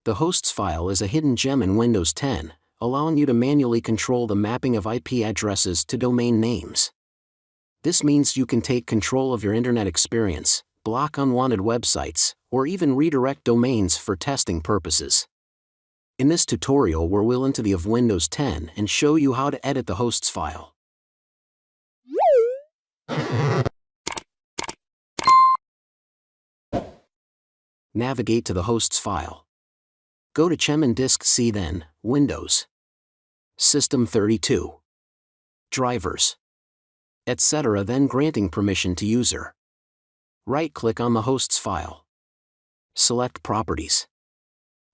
The hosts file is a hidden gem in Windows 10, allowing you to manually control the mapping of IP addresses to domain names. This means you can take control of your internet experience, block unwanted websites, or even redirect domains for testing purposes. In this tutorial, we'll into the of Windows 10 and show you how to edit the hosts file. Navigate to the hosts file. Go to CHEM and Disk C, then Windows, System 32, Drivers, etc. Then granting permission to user. Right-click on the hosts file. Select Properties.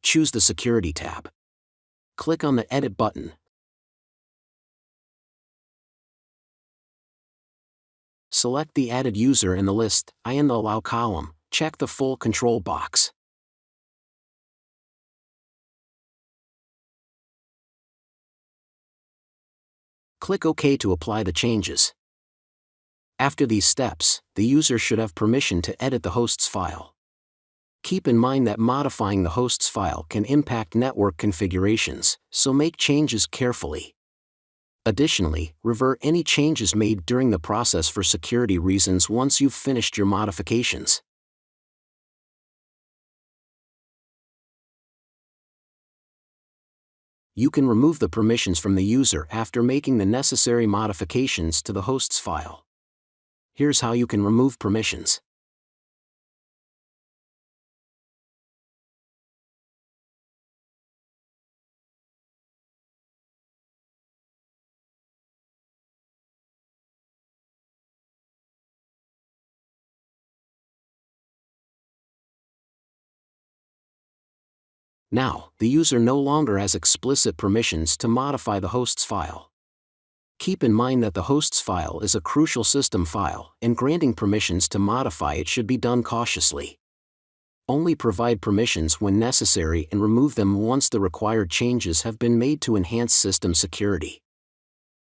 Choose the Security tab. Click on the Edit button. Select the added user in the list, in the Allow column. Check the full control box. Click OK to apply the changes. After these steps, the user should have permission to edit the hosts file. Keep in mind that modifying the hosts file can impact network configurations, so make changes carefully. Additionally, revert any changes made during the process for security reasons once you've finished your modifications. You can remove the permissions from the user after making the necessary modifications to the hosts file. Here's how you can remove permissions. Now, the user no longer has explicit permissions to modify the hosts file. Keep in mind that the hosts file is a crucial system file, and granting permissions to modify it should be done cautiously. Only provide permissions when necessary and remove them once the required changes have been made to enhance system security.